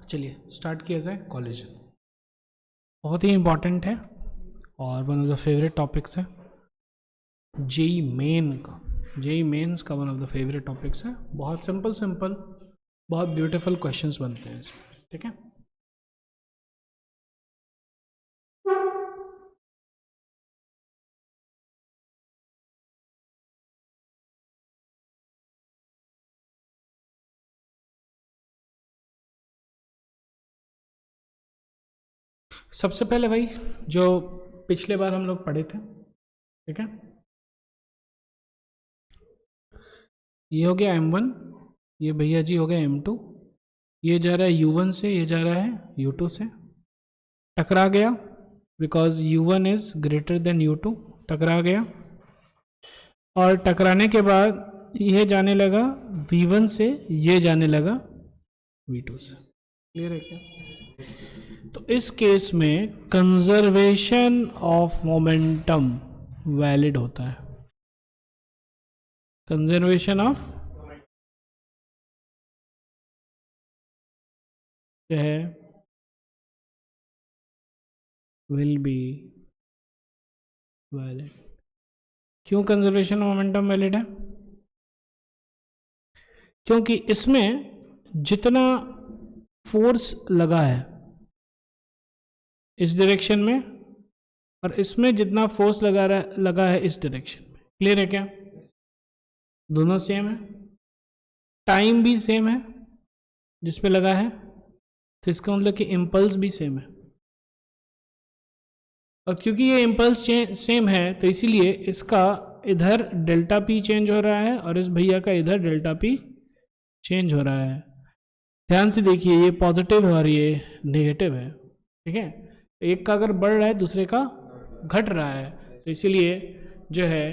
चलिए स्टार्ट किया जाए। कॉलिजन बहुत ही इम्पॉर्टेंट है और one of the favourite topics है जेई मेंस का one of the favourite topics है। बहुत सिंपल बहुत ब्यूटीफुल क्वेश्चंस बनते हैं इसमें, ठीक है। सबसे पहले भाई जो पिछले बार हम लोग पढ़े थे, ठीक है, ये हो गया M1, ये भैया जी हो गया M2, ये जा रहा है U1 से, ये जा रहा है U2 से, टकरा गया because U1 is greater than U2, टकरा गया और टकराने के बाद ये जाने लगा V1 से, ये जाने लगा V2 से। क्लियर है क्या? तो इस केस में कंजर्वेशन ऑफ मोमेंटम वैलिड होता है। कंजर्वेशन ऑफ जो है विल बी वैलिड। क्यों कंजर्वेशन ऑफ मोमेंटम वैलिड है? क्योंकि इसमें जितना फोर्स लगा है इस डायरेक्शन में और इसमें जितना फोर्स लगा है इस डायरेक्शन में, क्लियर है क्या? दोनों सेम है, टाइम भी सेम है जिसपे लगा है, तो इसका मतलब कि इम्पल्स भी सेम है। और क्योंकि ये इम्पल्स सेम है तो इसीलिए इसका इधर डेल्टा पी चेंज हो रहा है और इस भैया का इधर डेल्टा पी चेंज हो रहा है। ध्यान से देखिए, ये पॉजिटिव है और ये नेगेटिव है, ठीक है। एक का अगर बढ़ रहा है दूसरे का घट रहा है, तो इसीलिए जो है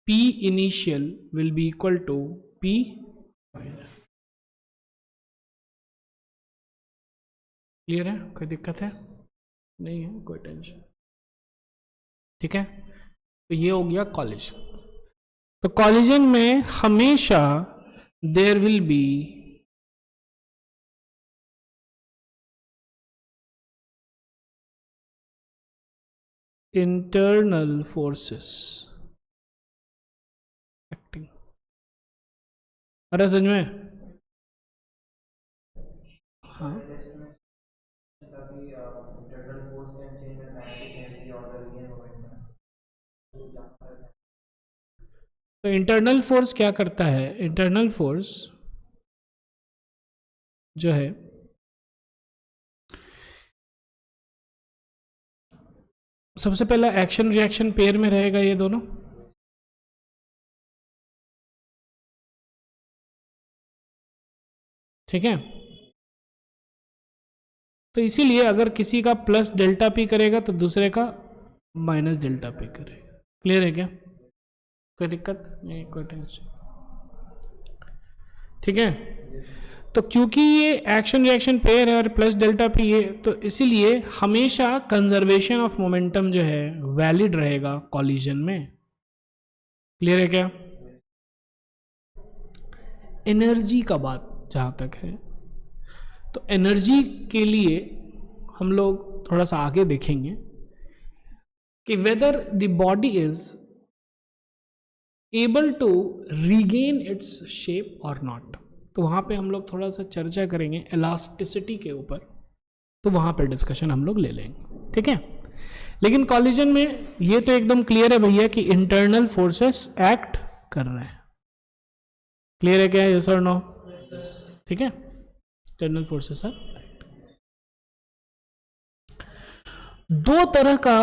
P initial will be equal to P final. Clear है? कोई दिक्कत है? नहीं है, कोई टेंशन, ठीक है। तो ये हो गया कॉलिजन। तो कॉलिजन में हमेशा there will be internal forces acting. अरे समझ में? हाँ, तो इंटरनल फोर्स क्या करता है? इंटरनल फोर्स जो है सबसे पहला एक्शन रिएक्शन पेयर में रहेगा, ये दोनों, ठीक है। तो इसीलिए अगर किसी का प्लस डेल्टा पी करेगा तो दूसरे का माइनस डेल्टा पी करेगा। क्लियर है क्या? कोई दिक्कत नहीं, कोई टेंशन, ठीक है। तो क्योंकि ये एक्शन रिएक्शन पेयर है और प्लस डेल्टा पी है, तो इसीलिए हमेशा कंजर्वेशन ऑफ मोमेंटम जो है वैलिड रहेगा कॉलिजन में। क्लियर है क्या? एनर्जी का बात जहां तक है, तो एनर्जी के लिए हम लोग थोड़ा सा आगे देखेंगे कि whether the body is able to regain its shape और नॉट। तो वहाँ पे हम लोग थोड़ा सा चर्चा करेंगे इलास्टिसिटी के ऊपर, तो वहाँ पे डिस्कशन हम लोग ले लेंगे, ठीक है। लेकिन कॉलिजन में ये तो एकदम क्लियर है भैया कि इंटरनल फोर्सेस एक्ट कर रहे हैं। क्लियर है क्या? यस और नो? ठीक है, इंटरनल फोर्सेस है। दो तरह का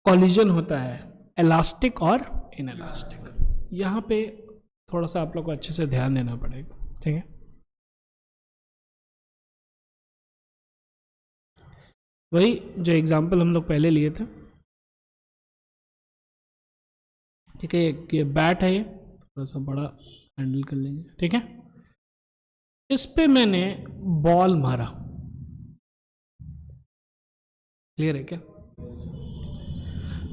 कॉलिजन होता है, इलास्टिक और इनइलास्टिक। यहाँ पे थोड़ा सा आप लोग को अच्छे से ध्यान देना पड़ेगा, ठीक है। वही जो एग्जाम्पल हम लोग पहले लिए थे, ठीक है। ये बैट है, ये थोड़ा सा बड़ा हैंडल कर लेंगे, ठीक है। इस पे मैंने बॉल मारा, क्लियर है क्या?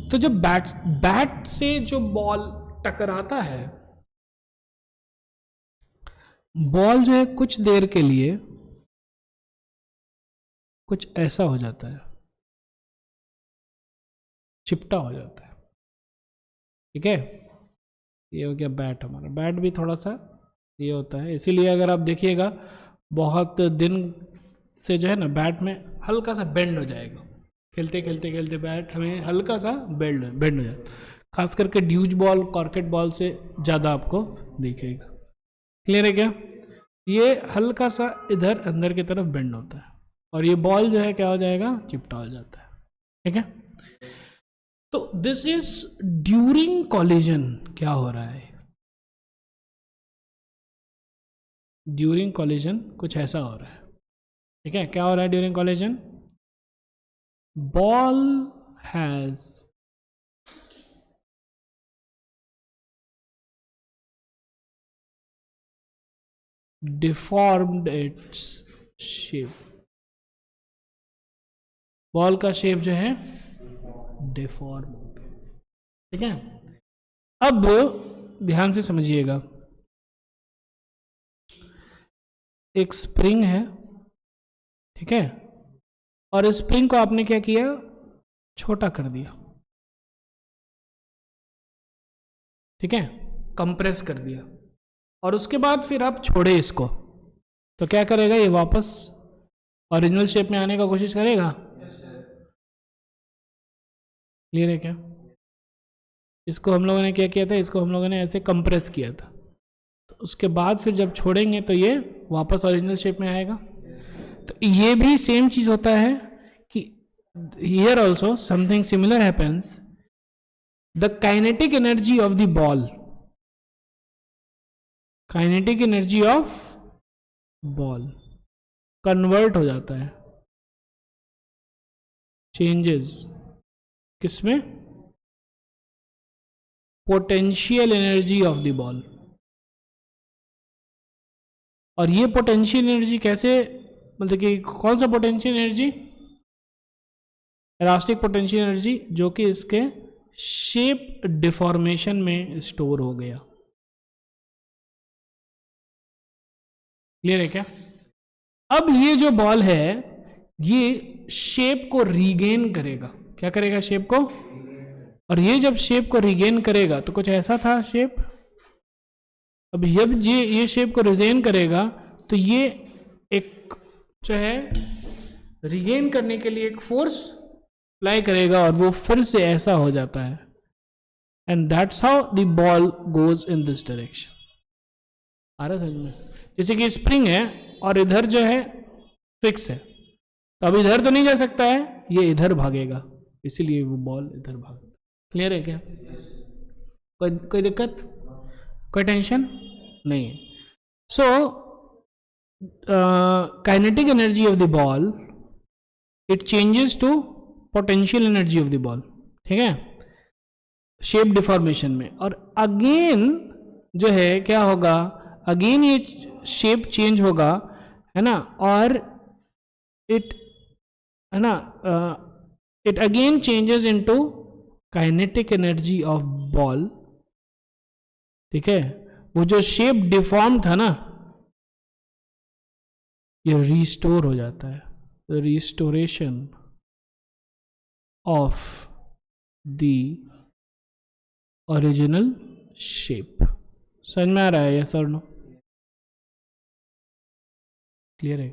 तो जब बैट से जो बॉल टकराता है, बॉल जो है कुछ देर के लिए कुछ ऐसा हो जाता है, चिपटा हो जाता है। ठीक है, ये हो गया बैट। हमारा बैट भी थोड़ा सा ये होता है, इसीलिए अगर आप देखिएगा बहुत दिन से जो है ना बैट में हल्का सा बेंड हो जाएगा, खेलते खेलते खेलते बैट हमें हल्का सा बेंड हो जाएगा, खास करके ड्यूज बॉल कॉर्केट बॉल से ज़्यादा आपको दिखेगा। क्लियर है क्या? ये हल्का सा इधर अंदर की तरफ बेंड होता है और ये बॉल जो है क्या हो जाएगा, चिपटा हो जाता है। ठीक है, तो दिस इज ड्यूरिंग कॉलिजन। क्या हो रहा है ड्यूरिंग कॉलिजन? कुछ ऐसा हो रहा है। ठीक है, क्या हो रहा है during collision? Ball has deformed its shape. Ball का शेप जो है डिफॉर्म हो गया। ठीक है, अब ध्यान से समझिएगा, एक स्प्रिंग है, ठीक है, और स्प्रिंग को आपने क्या किया, छोटा कर दिया। ठीक है, कंप्रेस कर दिया, और उसके बाद फिर आप छोड़े इसको, तो क्या करेगा, ये वापस ओरिजिनल शेप में आने का कोशिश करेगा। क्लियर है क्या? इसको हम लोगों ने क्या किया था, इसको हम लोगों ने ऐसे कंप्रेस किया था, तो उसके बाद फिर जब छोड़ेंगे तो ये वापस ओरिजिनल शेप में आएगा। तो ये भी सेम चीज होता है कि here also something similar happens. The kinetic energy of the ball, kinetic energy of ball convert हो जाता है, चेंजेस किसमें, potential energy of the ball. और ये पोटेंशियल एनर्जी कैसे, मतलब कि कौन सा potential energy, elastic potential energy, जो कि इसके शेप डिफॉर्मेशन में स्टोर हो गया। क्लियर है क्या? अब ये जो बॉल है ये शेप को रीगेन करेगा। क्या करेगा, शेप को, और ये जब शेप को रीगेन करेगा तो कुछ ऐसा था शेप, अब जब ये शेप को रिजेन करेगा तो ये एक जो है रिगेन करने के लिए एक फोर्स अप्लाई करेगा और वो फिर से ऐसा हो जाता है, and that's how the ball goes in this direction. आ रहा समझ में? जैसे कि स्प्रिंग है और इधर जो है फिक्स है, तो अब इधर तो नहीं जा सकता है, ये इधर भागेगा, इसीलिए वो बॉल इधर भागेगा। क्लियर है क्या? कोई दिक्कत, कोई टेंशन नहीं है। So kinetic energy of the ball it changes to potential energy of the ball. ठीक है, शेप डिफॉर्मेशन में, और अगेन जो है क्या होगा, अगेन ये शेप चेंज होगा, है ना, और इट, है ना, it again changes into kinetic energy of ball. ठीक है, वो जो शेप डिफॉर्म था ना, ये रिस्टोर हो जाता है, restoration of the original shape. समझ में आ रहा है यस और नो? क्लियर है?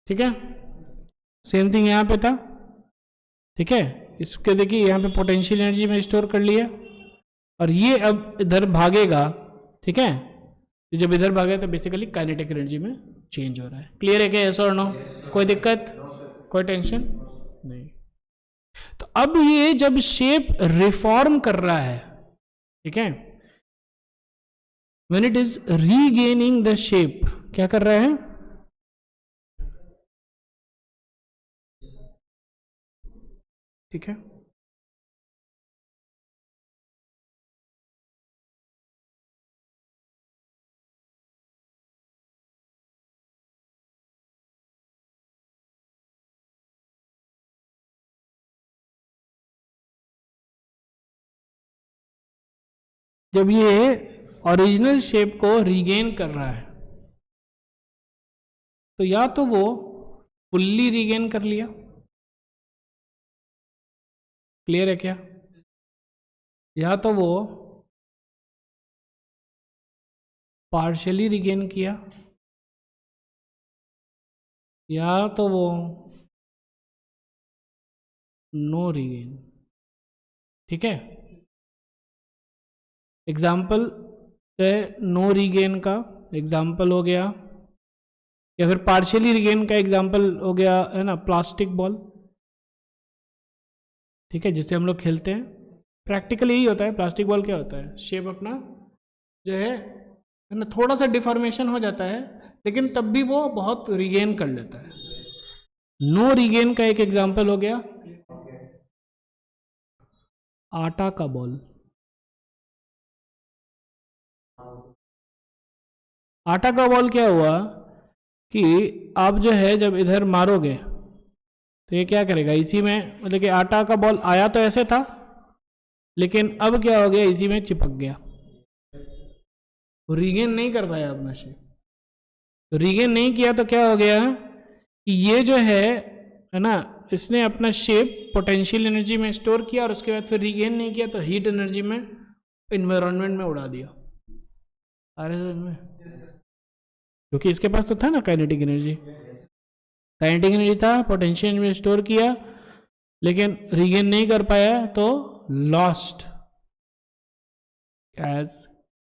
ठीक है, सेम थिंग यहां पे था। ठीक है, इसके देखिए यहाँ पे पोटेंशियल एनर्जी में स्टोर कर लिया, और ये अब इधर भागेगा। ठीक है, तो जब इधर भागे तो बेसिकली काइनेटिक एनर्जी में चेंज हो रहा है। क्लियर है क्या यस और नो? कोई दिक्कत, कोई टेंशन नहीं। तो अब ये जब शेप रिफॉर्म कर रहा है, ठीक है, when it is regaining the shape, क्या कर रहा है, ठीक है, जब ये ओरिजिनल शेप को रीगेन कर रहा है तो या तो वो फुल्ली रीगेन कर लिया, क्लियर है क्या, या तो वो पार्शियली रीगेन किया, या तो वो नो रीगेन। ठीक है, एग्जाम्पल है नो रीगेन का एग्जाम्पल हो गया, या फिर पार्शियली रीगेन का एग्जाम्पल हो गया है ना, प्लास्टिक बॉल। ठीक है, जिससे हम लोग खेलते हैं, प्रैक्टिकली यही होता है। प्लास्टिक बॉल क्या होता है, शेप अपना जो है ना, थोड़ा सा डिफॉर्मेशन हो जाता है, लेकिन तब भी वो बहुत रिगेन कर लेता है। नो रिगेन का एक एग्जाम्पल हो गया आटा का बॉल। आटा का बॉल क्या हुआ कि आप जो है जब इधर मारोगे तो ये क्या करेगा, इसी में मतलब कि आटा का बॉल आया तो ऐसे था, लेकिन अब क्या हो गया, इसी में चिपक गया, रीगेन नहीं कर पाया अपना शेप। तो रीगेन नहीं किया तो क्या हो गया कि ये जो है ना, इसने अपना शेप पोटेंशियल एनर्जी में स्टोर किया और उसके बाद फिर रीगेन नहीं किया तो हीट एनर्जी में इन्वायरमेंट में उड़ा दिया। अरे में क्योंकि इसके पास तो था ना काइनेटिक एनर्जी, काइनेटिक एनर्जी था, पोटेंशियल में स्टोर किया, लेकिन रीगेन नहीं कर पाया तो लॉस्ट एज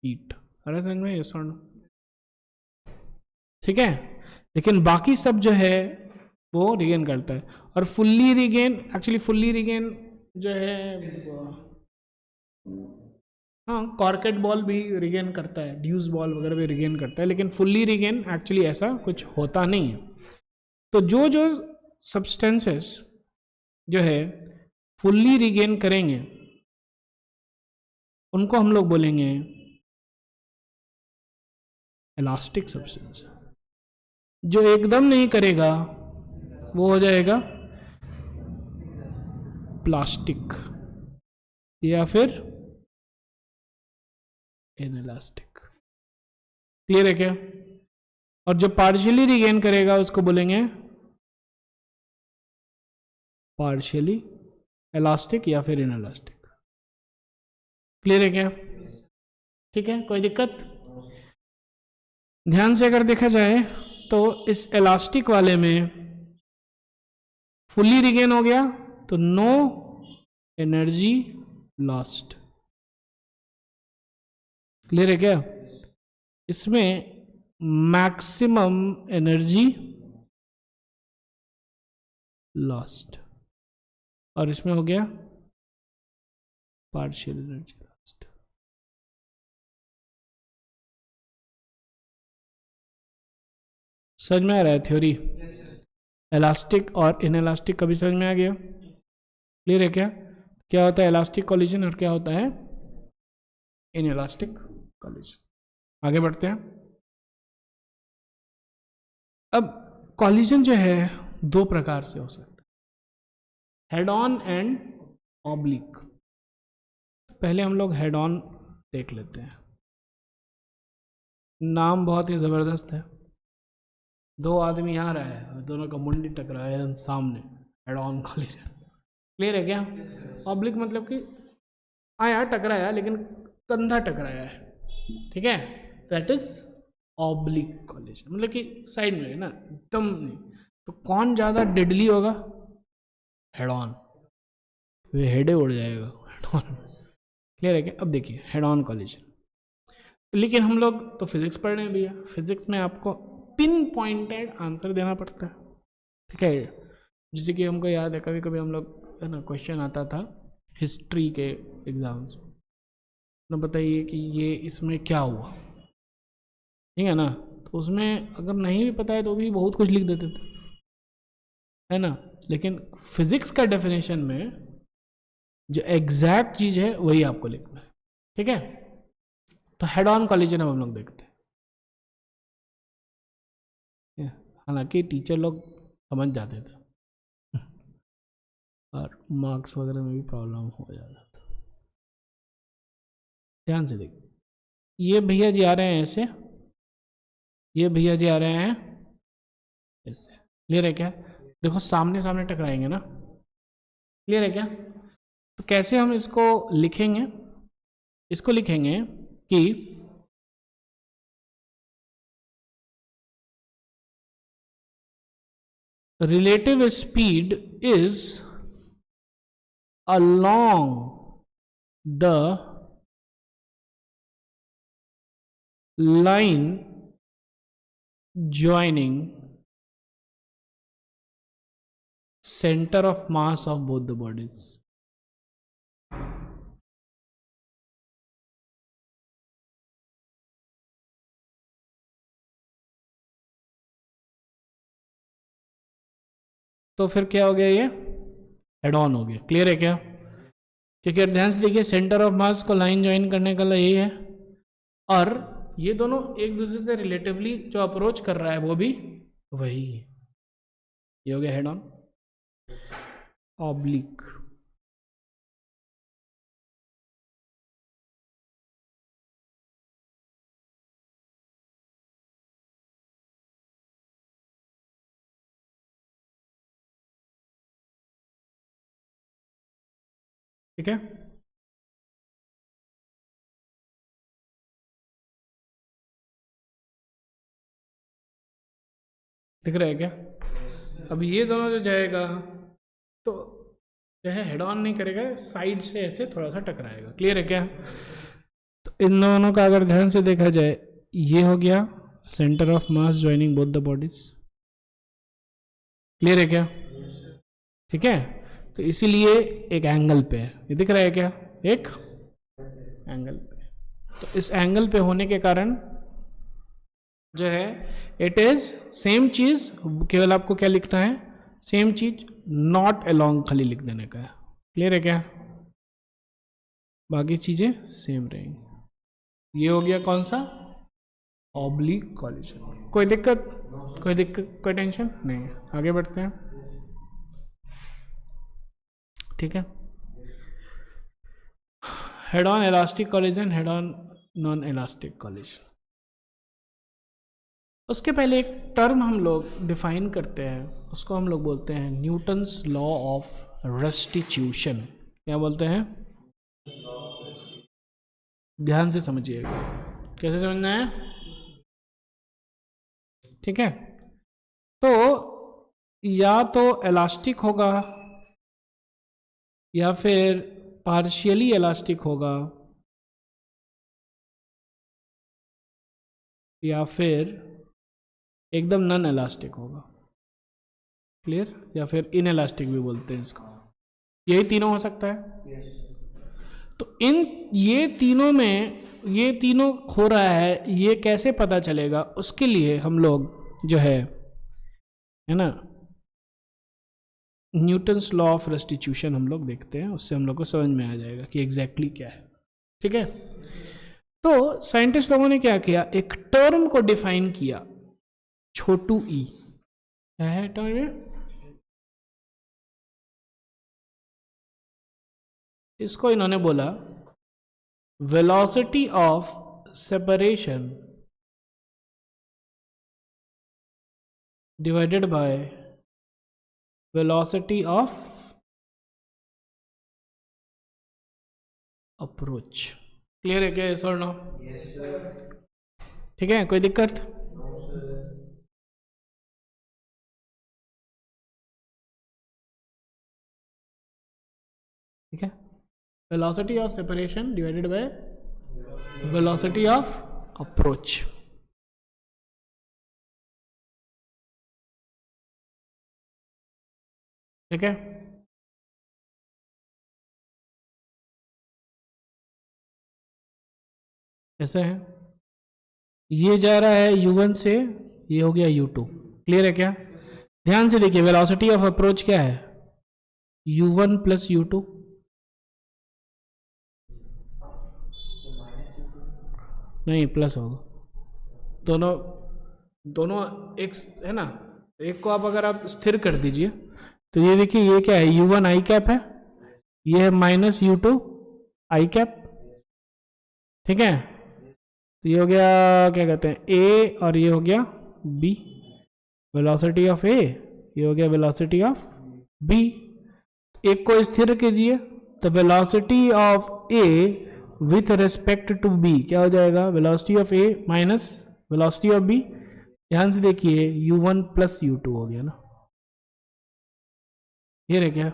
हीट। अरे समझ में, ये सुन, ठीक है। लेकिन बाकी सब जो है वो रिगेन करता है। और fully regain, actually fully regain जो है, हाँ कॉर्केट बॉल भी रिगेन करता है, ड्यूस बॉल वगैरह भी रिगेन करता है, लेकिन फुल्ली रिगेन एक्चुअली ऐसा कुछ होता नहीं है। तो जो जो सब्सटेंसेस जो है फुल्ली रिगेन करेंगे उनको हम लोग बोलेंगे इलास्टिक सब्सटेंस। जो एकदम नहीं करेगा वो हो जाएगा प्लास्टिक या फिर इनइलास्टिक। क्लियर है क्या। और जो पार्शियली रिगेन करेगा उसको बोलेंगे पार्शियली इलास्टिक या फिर इनइलास्टिक। क्लियर है क्या। ठीक है, कोई दिक्कत। ध्यान से अगर देखा जाए तो इस इलास्टिक वाले में फुल्ली रिगेन हो गया तो नो एनर्जी लॉस्ट। क्लियर है क्या। इसमें मैक्सिमम एनर्जी लॉस्ट, और इसमें हो गया पार्शियल एनर्जी लॉस्ट। समझ में आ रहा है थ्योरी। इलास्टिक और इनइलास्टिक कभी समझ में आ गया। क्लियर है क्या। क्या होता है इलास्टिक कॉलिजन और क्या होता है इनइलास्टिक कॉलिजन। आगे बढ़ते हैं। अब कॉलिजन जो है दो प्रकार से हो सकता है, हेड ऑन एंड ऑब्लिक। पहले हम लोग हेड ऑन देख लेते हैं। नाम बहुत ही ज़बरदस्त है। दो आदमी आ रहा है और दोनों का मुंडी टकरा है एकदम सामने, हेड ऑन कॉलिजन। क्लियर है क्या। ऑब्लिक मतलब कि आया टकराया लेकिन कंधा टकराया है, ठीक है, दैट इज ऑब्लिक कॉलिजन, मतलब कि साइड में है ना, एकदम नहीं। तो कौन ज़्यादा डेडली होगा, हेड ऑन, वे हेडे उड़ जाएगा हेड ऑन। क्लियर है क्या। अब देखिए हेड ऑन कॉलिजन, लेकिन हम लोग तो फिजिक्स पढ़ रहे हैं भैया, फिजिक्स में आपको पिन पॉइंटेड आंसर देना पड़ता है, ठीक है। जैसे कि हमको याद है कभी कभी हम लोग है ना, क्वेश्चन आता था हिस्ट्री के एग्जाम्स, ना बताइए कि ये इसमें क्या हुआ, ठीक है ना। तो उसमें अगर नहीं भी पता है तो भी बहुत कुछ लिख देते थे, है ना। लेकिन फिजिक्स का डेफिनेशन में जो एग्जैक्ट चीज़ है वही आपको लिखना है, ठीक है। तो हेड ऑन कॉलिजन अब हम लोग देखते हैं। हालांकि टीचर लोग समझ जाते थे और मार्क्स वगैरह में भी प्रॉब्लम हो जाता था। ध्यान से देखिए, ये भैया जी आ रहे हैं ऐसे, ये भैया जी आ रहे हैं ऐसे। क्लियर है क्या? देखो सामने सामने टकराएंगे ना। क्लियर है क्या? तो कैसे हम इसको लिखेंगे? इसको लिखेंगे कि relative speed is along the line joining center of mass of both the bodies. तो फिर क्या हो गया? ये हेड ऑन हो गया। क्लियर है क्या? क्योंकि ध्यान से देखिए, सेंटर ऑफ मास को लाइन ज्वाइन करने का यही है, और ये दोनों एक दूसरे से रिलेटिवली जो अप्रोच कर रहा है वो भी वही है। ये हो गया हेड ऑन। ऑब्लिक, ठीक है। दिख रहा है क्या? अब ये दोनों जो जाएगा तो जो है हेड ऑन नहीं करेगा, साइड से ऐसे थोड़ा सा टकराएगा। क्लियर है क्या? तो इन दोनों का अगर ध्यान से देखा जाए, ये हो गया centre of mass joining both the bodies. Clear है क्या? ठीक है। तो इसीलिए एक एंगल पे है, ये दिख रहा है क्या? एक एंगल पे। तो इस एंगल पे होने के कारण जो है इट इज सेम चीज, केवल आपको क्या लिखना है? सेम चीज, नॉट अलोंग खाली लिख देने का है। क्लियर है क्या? बाकी चीजें सेम रहेंगी। ये हो गया कौन सा? Oblique collision. कोई दिक्कत? कोई टेंशन नहीं है। आगे बढ़ते हैं। ठीक है। Head on elastic collision, head on non elastic collision. उसके पहले एक टर्म हम लोग डिफाइन करते हैं, उसको हम लोग बोलते हैं न्यूटन्स लॉ ऑफ रेस्टिट्यूशन। क्या बोलते हैं? ध्यान से समझिएगा। कैसे समझना है? ठीक है। तो या तो इलास्टिक होगा या फिर पार्शियली इलास्टिक होगा या फिर एकदम नॉन इलास्टिक होगा। क्लियर? या फिर इन इलास्टिक भी बोलते हैं इसको। यही तीनों हो सकता है। तो ये तीनों में ये तीनों हो रहा है, ये कैसे पता चलेगा? उसके लिए हम लोग जो है ना, न्यूटन्स लॉ ऑफ रेस्टिट्यूशन हम लोग देखते हैं, उससे हम लोग को समझ में आ जाएगा कि एग्जैक्टली क्या है। ठीक है। तो साइंटिस्ट लोगों ने क्या किया? एक टर्म को डिफाइन किया, छोटू ई। क्या है टर्म? इसको इन्होंने बोला velocity of separation divided by velocity of approach. Clear है क्या? यस और नो? ठीक है। कोई दिक्कत? ठीक है। Velocity of separation divided by velocity of approach. ठीक है। कैसे है? ये जा रहा है u1 से, ये हो गया u2। क्लियर है क्या? ध्यान से देखिए, वेलोसिटी ऑफ अप्रोच क्या है? u1 plus u2। नहीं, प्लस होगा। दोनों दोनों एक है ना। एक को आप अगर आप स्थिर कर दीजिए तो ये देखिए, ये क्या है? u1 आई कैप है, ये है माइनस u2 आई कैप। ठीक है। तो ये हो गया क्या कहते हैं? a, और ये हो गया b। वेलोसिटी ऑफ ए, ये हो गया वेलोसिटी ऑफ बी। एक को स्थिर कीजिए तो velocity of A with respect to B क्या हो जाएगा, velocity of A minus velocity of B. ध्यान से देखिए u1 प्लस u2 हो गया ना, ये रह गया,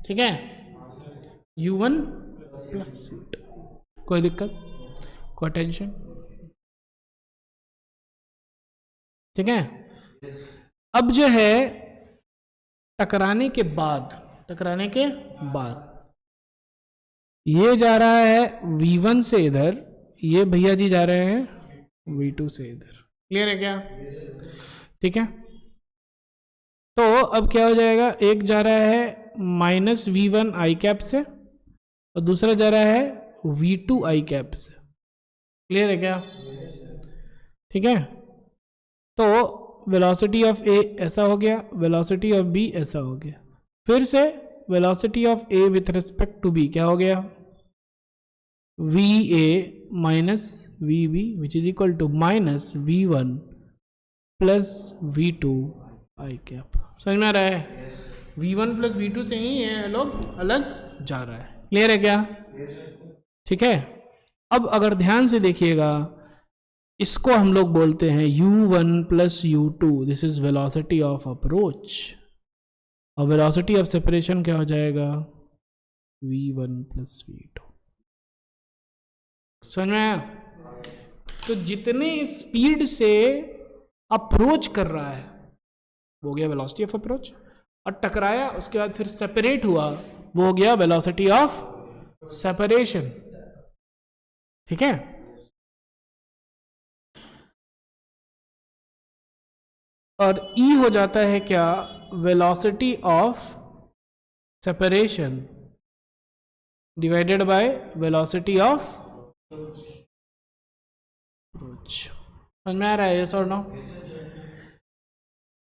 ठीक है, u1 प्लस u2। कोई दिक्कत, कोई टेंशन, ठीक है। अब जो है टकराने के बाद ये जा रहा है v1 से इधर, ये भैया जी जा रहे हैं v2 से इधर। क्लियर है क्या? ठीक है। तो अब क्या हो जाएगा, एक जा रहा है माइनस v1 आई कैप से और दूसरा जा रहा है v2 आई कैप से। क्लियर है क्या? ठीक है। तो वेलोसिटी ऑफ ए ऐसा हो गया, वेलोसिटी ऑफ बी ऐसा हो गया। फिर से velocity of A with respect to B क्या हो गया, V A minus V B which is equal to minus v1 plus v2 I cap. समझ में आ रहा है? v1 प्लस v2 से ही ये लोग अलग जा रहा है। क्लियर है क्या? ठीक है। अब अगर ध्यान से देखिएगा, इसको हम लोग बोलते हैं u1 plus u2, this is velocity of approach, और वेलोसिटी ऑफ सेपरेशन क्या हो जाएगा, v1 प्लस v2। समझ में आया? तो जितने स्पीड से अप्रोच कर रहा है वो हो गया वेलोसिटी ऑफ अप्रोच, और टकराया उसके बाद फिर सेपरेट हुआ वो हो गया वेलोसिटी ऑफ सेपरेशन। ठीक है। और E हो जाता है क्या, velocity of separation divided by velocity of approach. समझ में आ रहा है? यस और नो?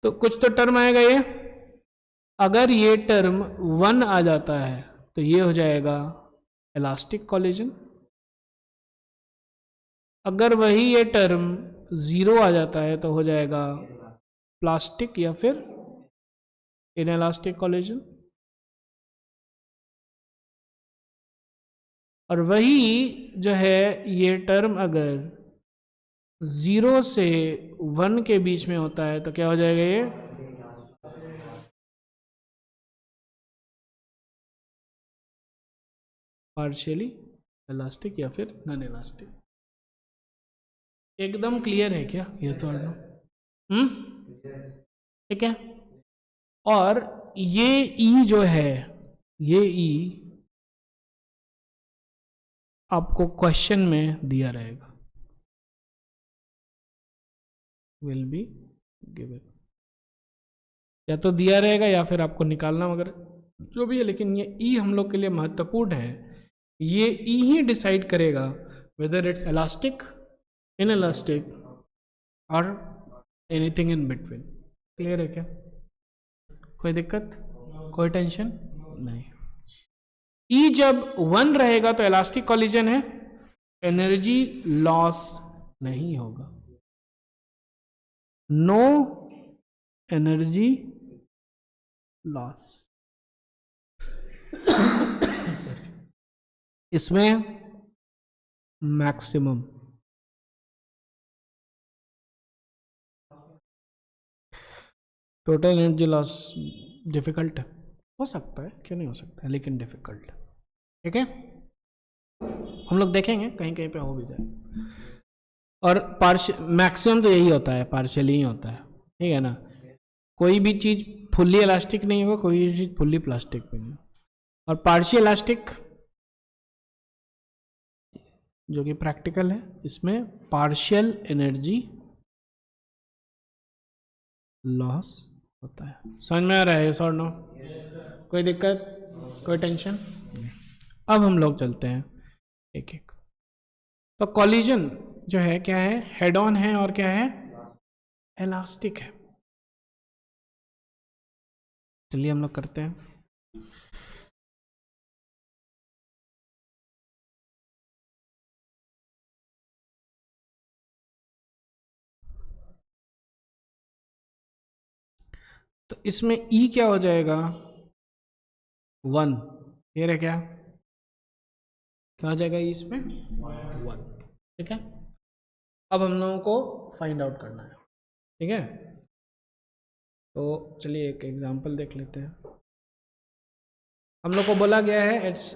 तो कुछ तो टर्म आएगा ये, अगर ये टर्म 1 आ जाता है तो ये हो जाएगा इलास्टिक कोलिजन, अगर वही ये टर्म 0 आ जाता है तो हो जाएगा प्लास्टिक या फिर इनइलास्टिक कोलिजन, और वही जो है ये टर्म अगर 0 से 1 के बीच में होता है तो क्या हो जाएगा, ये पार्शियली इलास्टिक या फिर नॉन इलास्टिक। एकदम क्लियर है क्या? यस और नो? ठीक है। और ये ई जो है, ये ई आपको क्वेश्चन में दिया रहेगा, विल बी गिवन, या तो दिया रहेगा या फिर आपको निकालना वगैरह जो भी है, लेकिन ये ई हम लोग के लिए महत्वपूर्ण है। ये ई ही डिसाइड करेगा वेदर इट्स इलास्टिक, इनइलास्टिक और एनीथिंग इन बिटवीन। क्लियर है क्या? कोई दिक्कत, कोई टेंशन नहीं। ई जब 1 रहेगा तो इलास्टिक कोलिजन है, एनर्जी लॉस नहीं होगा, नो एनर्जी लॉस। इसमें maximum total energy loss difficult है, हो सकता है, क्यों नहीं हो सकता है, लेकिन डिफिकल्ट है। ठीक है, हम लोग देखेंगे कहीं कहीं पे हो भी जाए। और मैक्सिमम तो यही होता है, पार्शियली ही होता है, ठीक है ना। कोई भी चीज़ फुल्ली इलास्टिक नहीं होगा, कोई भी चीज़ फुल्ली प्लास्टिक भी नहीं। और पार्शियल इलास्टिक जो कि प्रैक्टिकल है, इसमें पार्शियल एनर्जी लॉस होता है। समझ में आ रहा है ये सर? नो? कोई दिक्कत, कोई टेंशन? अब हम लोग चलते हैं एक एक। तो कॉलिजन जो है क्या है, हेड ऑन है और क्या है, इलास्टिक है। चलिए हम लोग करते हैं। तो इसमें ई क्या हो जाएगा 1, क्लियर है क्या हो जाएगा ई इसमें 1, ठीक है। अब हम लोगों को फाइंड आउट करना है, ठीक है। तो चलिए एक एग्जांपल देख लेते हैं। हम लोग को बोला गया है इट्स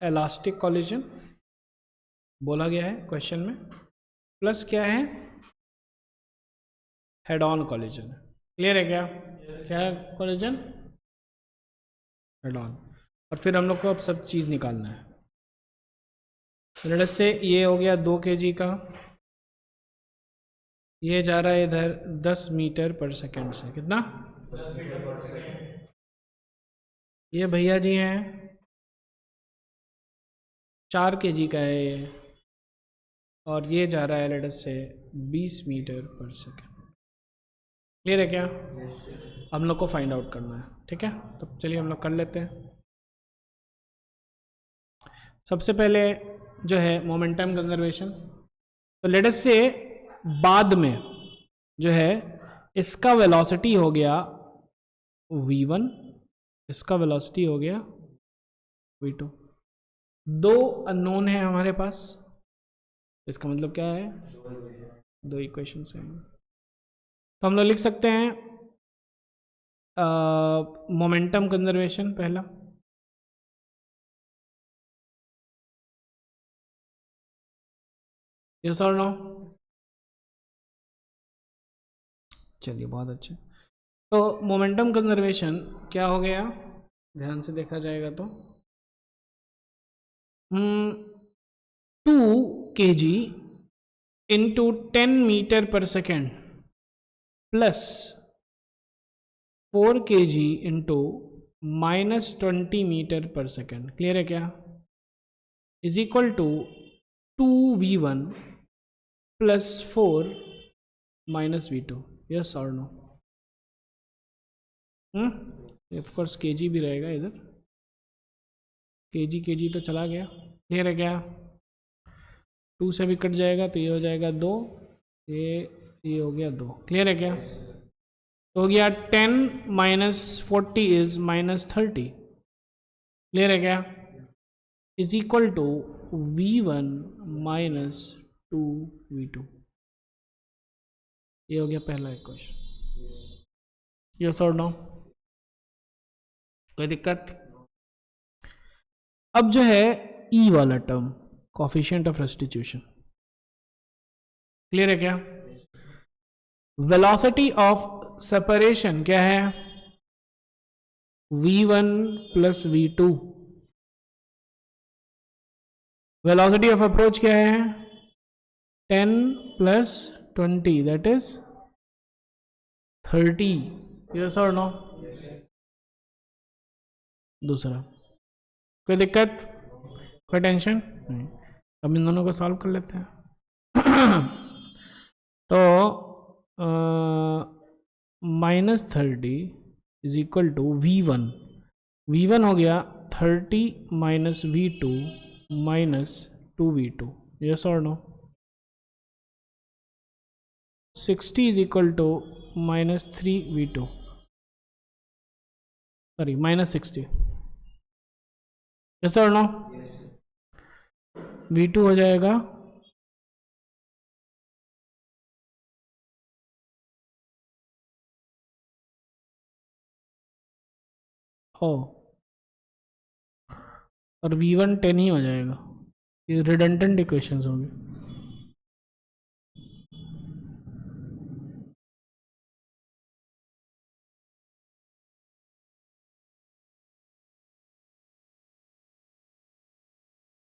इलास्टिक कॉलिजन बोला गया है क्वेश्चन में, प्लस क्या है हेड ऑन कॉलिजन, क्लियर है क्या है कॉलिजन हेड ऑन। और फिर हम लोग को अब सब चीज़ निकालना है। लेट अस से ये हो गया 2 kg का, ये जा रहा है इधर 10 मीटर पर सेकेंड से, कितना 10 मीटर पर सेकेंड। ये भैया जी हैं 4 kg का है ये, और ये जा रहा है लेट अस से 20 मीटर पर सेकेंड, क्लियर है क्या हम लोग को फाइंड आउट करना है, ठीक है। तो चलिए हम लोग कर लेते हैं। सबसे पहले जो है मोमेंटम कंजर्वेशन, तो लेट अस से बाद में जो है इसका वेलोसिटी हो गया v1, इसका वेलोसिटी हो गया v2, दो अननोन है हमारे पास, इसका मतलब क्या है 2 इक्वेशंस हैं। तो हम लोग लिख सकते हैं मोमेंटम कंजर्वेशन पहला, यस और नो, चलिए बहुत अच्छे। तो मोमेंटम कंजर्वेशन क्या हो गया, ध्यान से देखा जाएगा तो 2 kg into 10 meter per second plus 4 kg into -20 meter per second, clear है क्या, is equal to 2v1 plus 4 minus v2, yes और नो। ऑफकोर्स के जी भी रहेगा इधर, के जी तो चला गया, क्लियर है क्या, 2 से भी कट जाएगा तो ये हो जाएगा 2, ये हो गया 2, क्लियर है क्या। तो हो गया 10 माइनस 40 इज -30, क्लियर है क्या, is equal to v1 minus 2v2, ये हो गया पहला इक्वेशन, यस और नो, कोई दिक्कत। अब जो है ई वाला term coefficient of restitution, clear है क्या, वेलोसिटी ऑफ सेपरेशन क्या है v1 plus v2, velocity of approach क्या है 10 प्लस 20 दैट इज 30, यस और नो, दूसरा कोई दिक्कत कोई टेंशन नहीं। अब इन दोनों को सॉल्व कर लेते हैं। तो -30 इज इक्वल टू v1 हो गया 30 minus v2 minus 2v2, yes और no, 60 is equal to -3v2, sorry -60, yes और नो, v2 हो जाएगा और v1 10 ही हो जाएगा, ये रिडंडेंट इक्वेशंस होंगे।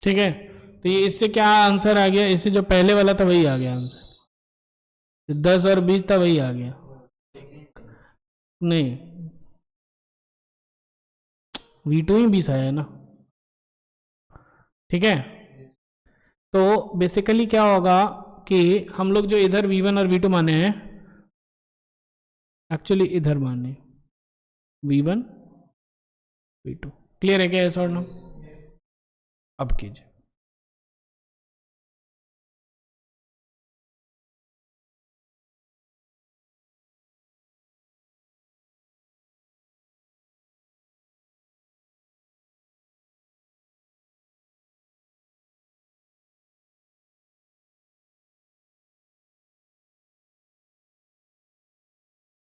ठीक है, तो ये इससे क्या आंसर आ गया, इससे जो पहले वाला था वही आ गया आंसर, 10 और 20 था वही आ गया, नहीं v2 ही 20 आया है ना, ठीक है। तो बेसिकली क्या होगा कि हम लोग जो इधर v1 और v2 माने हैं एक्चुअली इधर माने v1 v2, क्लियर है क्या ऐसा और ना, अब कीजिए।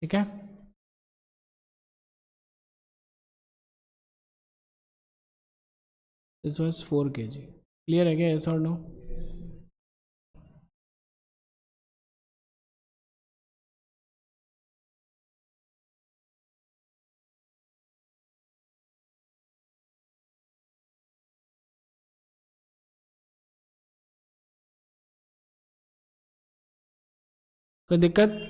ठीक है। This was 4 kg। क्लियर है क्या, यस और नो? कोई दिक्कत?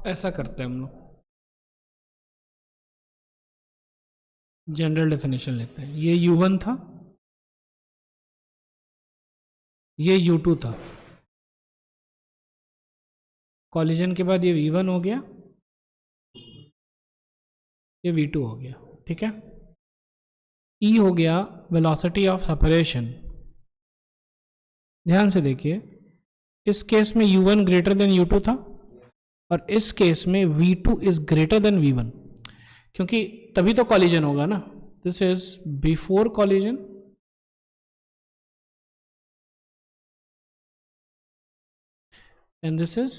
ऐसा करते हैं हम लोग, जनरल डेफिनेशन लेते हैं। ये U1 था, ये U2 था। कॉलिजन के बाद ये V1 हो गया, ये V2 हो गया। ठीक है। E हो गया वेलोसिटी ऑफ सेपरेशन, ध्यान से देखिए, इस केस में u1 ग्रेटर देन u2 था और इस केस में v2 is greater than v1, क्योंकि तभी तो कॉलिजन होगा ना. This is before collision and this is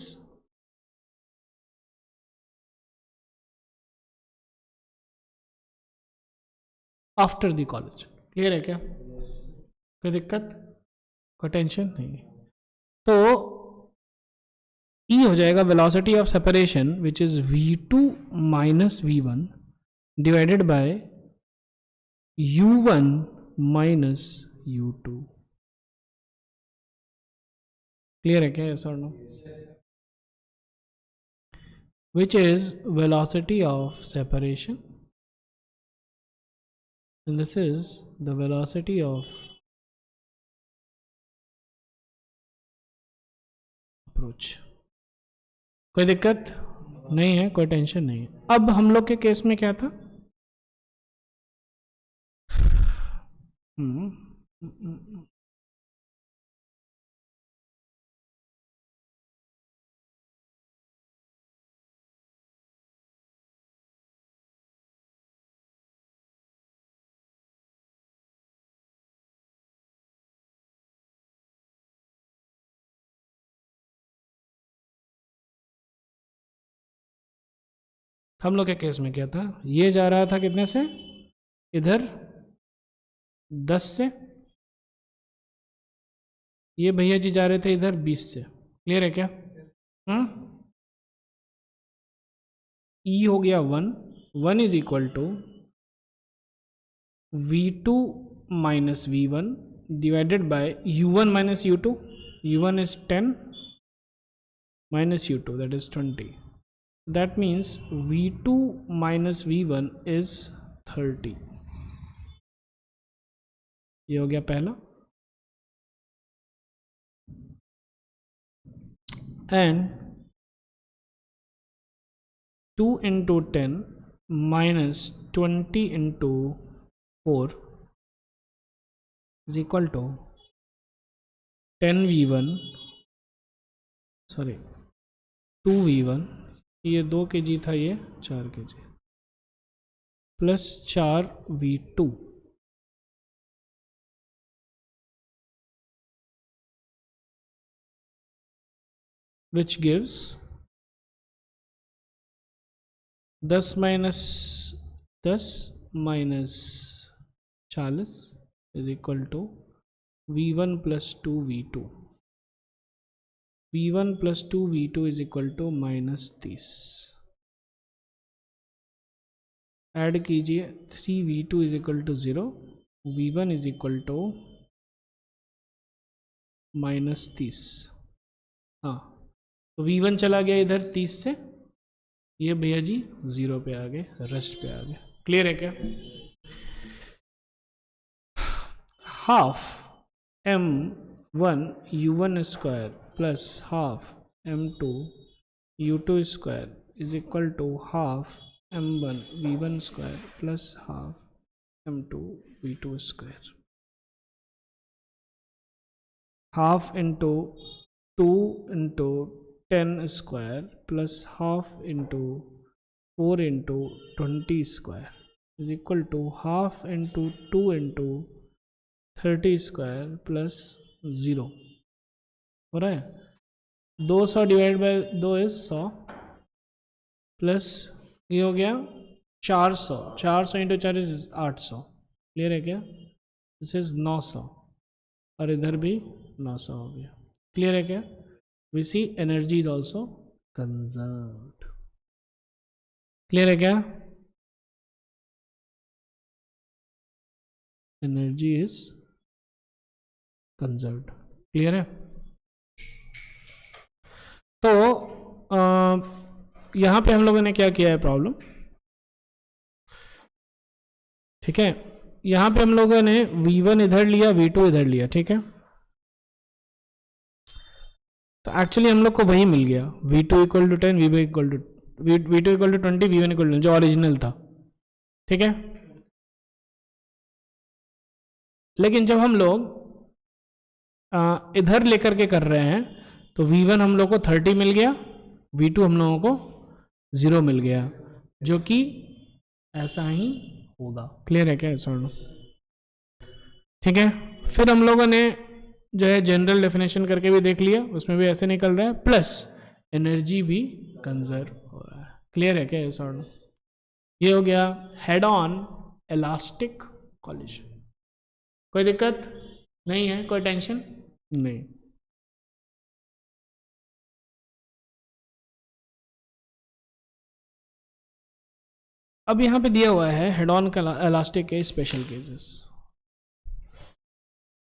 after the collision. Clear है क्या? कोई दिक्कत, कोई टेंशन नहीं. तो E हो जाएगा velocity of separation which is v2 minus v1 divided by u1 minus u2. Clear है क्या? यस और no? Which is velocity of separation and this is the velocity of approach. कोई दिक्कत नहीं है, कोई टेंशन नहीं है. अब हम लोग के केस में क्या था? हम लोग के केस में क्या था? ये जा रहा था कितने से? इधर 10 से. ये भैया जी जा रहे थे इधर 20 से. क्लियर है क्या? ई हो गया 1 is equal to v2 minus v1 divided by u1 minus u2. u1 is 10 minus u2, that is 20. That means v2 minus v1 is 30. ये हो गया पहला. And 2 into 10 minus 20 into 4 is equal to 10v1, sorry 2v1, ये 2 kg था, ये 4 kg plus 4v2 which gives 10 minus 10 minus 40 is equal to v1 plus 2v2. v1 plus 2v2 is equal to minus 30. Add कीजिए, 3v2 is equal to 0, v1 is equal to minus 30. हाँ, तो v1 चला गया इधर 30 से, ये भैया जी 0 पे आ गए, रेस्ट पे आ गए. क्लियर है क्या? Half m1 u1 square plus half m2 u2 square is equal to half m1 v1 square plus half m2 v2 square. Half into 2 into 10 square plus half into 4 into 20 square is equal to half into 2 into 30 square plus 0. हो रहा है? 200 divide by 2 is 100 plus ये हो गया 400. 400 into 4 is 800. Clear है क्या? This is 900 और इधर भी 900 हो गया. क्लियर है क्या? We see energy is also conserved. Clear है क्या? Energy is conserved. क्लियर है? तो यहां पे हम लोगों ने क्या किया है प्रॉब्लम, ठीक है? यहां पे हम लोगों ने v1 इधर लिया, v2 इधर लिया, ठीक है? तो एक्चुअली हम लोग को वही मिल गया, v2 equal to 10, v2 equal to 20, v1 equal to जो ओरिजिनल था. ठीक है? लेकिन जब हम लोग इधर लेकर के कर रहे हैं तो V1 हम लोग को 30 मिल गया, V2 हम लोगों को 0 मिल गया, जो कि ऐसा ही होगा। क्लियर है क्या सर? ठीक है, फिर हम लोगों ने जो है जनरल डेफिनेशन करके भी देख लिया, उसमें भी ऐसे निकल रहा है, प्लस एनर्जी भी कंजर्व हो रहा है। क्लियर है क्या ये सर? ये हो गया हेड ऑन इलास्टिक कॉलिजन। कोई दिक्कत नहीं है, कोई टेंशन नहीं। अब यहाँ पे दिया हुआ है हेड ऑन इलास्टिक के स्पेशल केसेस।